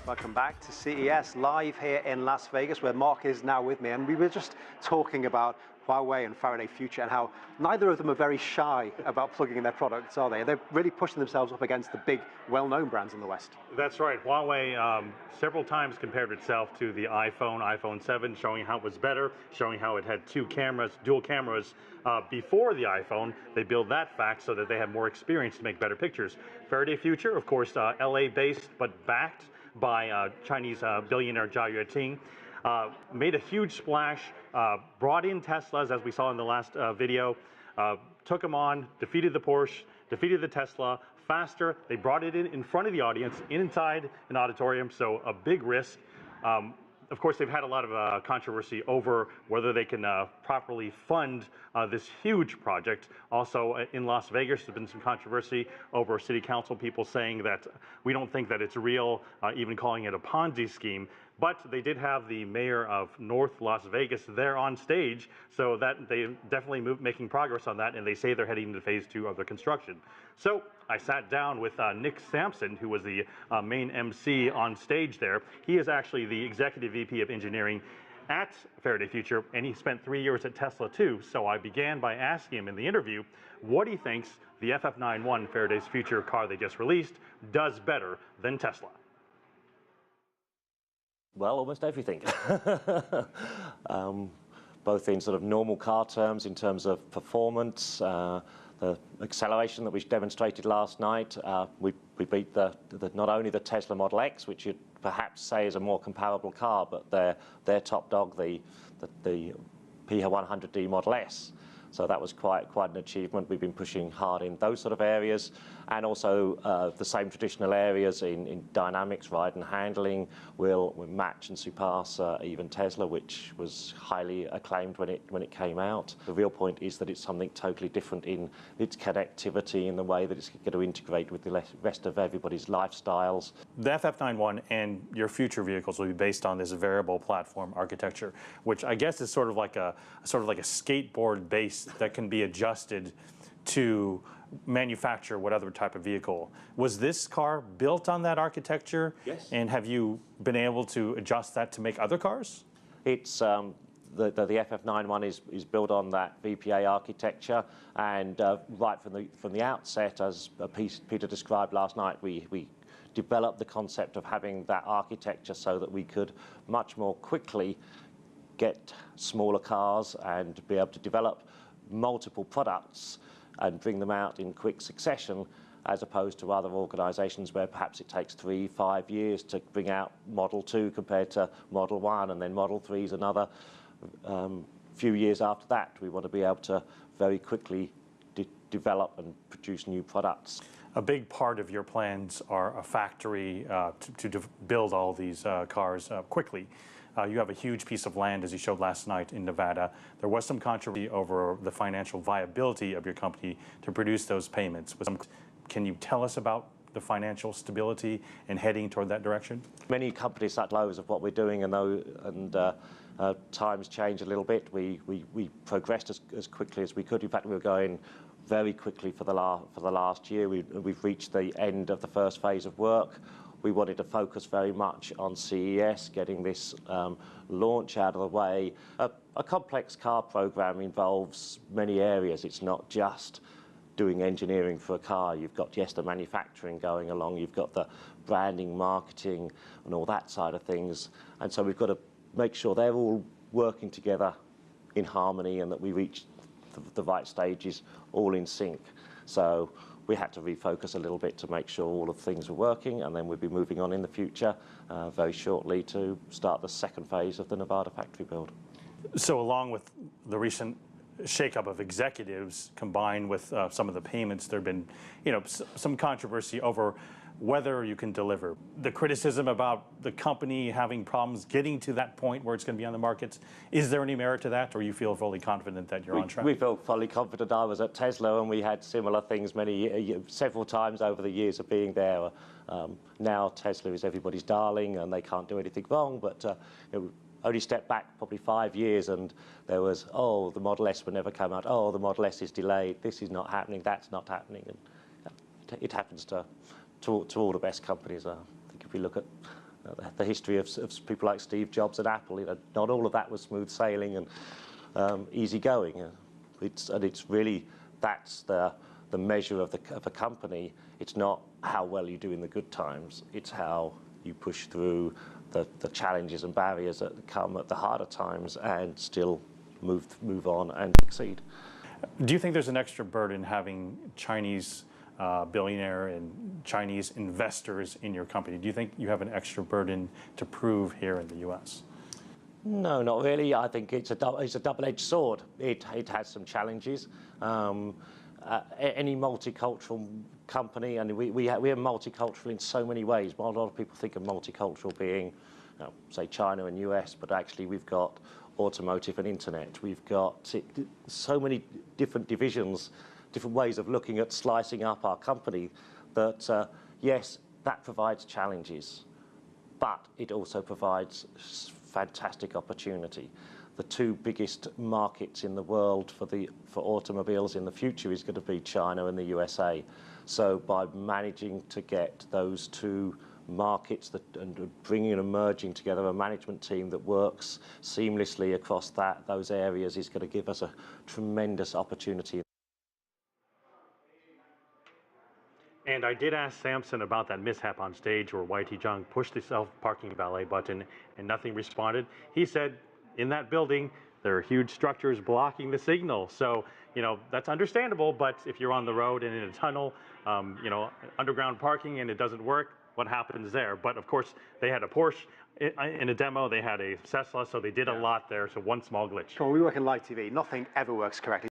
Welcome back to CES, live here in Las Vegas, where Mark is now with me. And we were just talking about Huawei and Faraday Future and how neither of them are very shy about plugging in their products, are they? They're really pushing themselves up against the big, well-known brands in the West. That's right. Huawei several times compared itself to the iPhone 7, showing how it was better, showing how it had dual cameras before the iPhone. They build that fact so that they have more experience to make better pictures. Faraday Future, of course, LA-based but backed by Chinese billionaire Zhao Yueting. Made a huge splash, brought in Teslas, as we saw in the last video, took them on, defeated the Porsche, defeated the Tesla, faster. They brought it in front of the audience, inside an auditorium, so a big risk. Of course, they've had a lot of controversy over whether they can properly fund this huge project. Also, in Las Vegas, there's been some controversy over city council people saying that we don't think that it's real, even calling it a Ponzi scheme. But they did have the mayor of North Las Vegas there on stage, so that they definitely making progress on that, and they say they're heading into phase 2 of their construction. So I sat down with Nick Sampson, who was the main MC on stage there. He is actually the Executive VP of Engineering at Faraday Future, and he spent 3 years at Tesla too. So I began by asking him in the interview what he thinks the FF91, Faraday's Future car they just released, does better than Tesla. Well, almost everything. Both in sort of normal car terms, in terms of performance, the acceleration that we demonstrated last night. We beat not only the Tesla Model X, which you'd perhaps say is a more comparable car, but their top dog, the P100D Model S. So that was quite an achievement. We've been pushing hard in those sort of areas, and also the same traditional areas in dynamics, ride and handling will match and surpass even Tesla, which was highly acclaimed when it came out. The real point is that it's something totally different in its connectivity, in the way that it's going to integrate with the rest of everybody's lifestyles. The FF91 and your future vehicles will be based on this variable platform architecture, which I guess is sort of like a skateboard base that can be adjusted to manufacture whatever type of vehicle. Was this car built on that architecture? Yes. And have you been able to adjust that to make other cars? It's the FF91 is built on that VPA architecture, and right from the outset, as Peter described last night, we developed the concept of having that architecture so that we could much more quickly get smaller cars and be able to develop multiple products and bring them out in quick succession, as opposed to other organisations where perhaps it takes 3-5 years to bring out Model 2 compared to Model 1, and then Model 3 is another few years after that. We want to be able to very quickly develop and produce new products. A big part of your plans are a factory to build all these cars quickly. You have a huge piece of land, as you showed last night, in Nevada. There was some controversy over the financial viability of your company to produce those payments. Can you tell us about the financial stability and heading toward that direction? Many companies at lows of what we're doing, and times change a little bit. We progressed as quickly as we could. In fact, we were going very quickly for the last year. We've reached the end of the first phase of work. We wanted to focus very much on CES, getting this launch out of the way. A complex car program involves many areas. It's not just doing engineering for a car. You've got, yes, the manufacturing going along. You've got the branding, marketing, and all that side of things. And so we've got to make sure they're all working together in harmony, and that we reach the right stages all in sync. So we had to refocus a little bit to make sure all of things were working, and then we'll be moving on in the future very shortly to start the second phase of the Nevada factory build. So along with the recent shakeup of executives, combined with some of the payments, there have been, some controversy over whether you can deliver. The criticism about the company having problems getting to that point where it's going to be on the markets, is there any merit to that, or you feel fully confident that you're on track? We feel fully confident. I was at Tesla and we had similar things several times over the years of being there. Now Tesla is everybody's darling and they can't do anything wrong, but only stepped back probably 5 years and there was, oh, the Model S will never come out, oh, the Model S is delayed, this is not happening, that's not happening. And it happens to all the best companies. I think if we look at the history of people like Steve Jobs at Apple. Not all of that was smooth sailing and easy going. It's really, that's the measure of a company. It's not how well you do in the good times. It's how you push through the challenges and barriers that come at the harder times and still move on and succeed. Do you think there's an extra burden having Chinese billionaire and Chinese investors in your company? Do you think you have an extra burden to prove here in the U.S.? No, not really. I think it's a double-edged sword. It has some challenges. Any multicultural company, and we are multicultural in so many ways. A lot of people think of multicultural being, say, China and US, but actually we've got automotive and internet. We've got so many different divisions, different ways of looking at slicing up our company that, yes, that provides challenges, but it also provides fantastic opportunity. The two biggest markets in the world for automobiles in the future is going to be China and the USA. So by managing to get those two markets and bringing and merging together a management team that works seamlessly across those areas is going to give us a tremendous opportunity. And I did ask Sampson about that mishap on stage where YT Jung pushed the self-parking valet button and nothing responded. He said, in that building, there are huge structures blocking the signal. So, that's understandable, but if you're on the road and in a tunnel, underground parking and it doesn't work, what happens there? But of course, they had a Porsche in a demo, they had a Tesla, so they did a lot there, so one small glitch. Well, we work in live TV, nothing ever works correctly.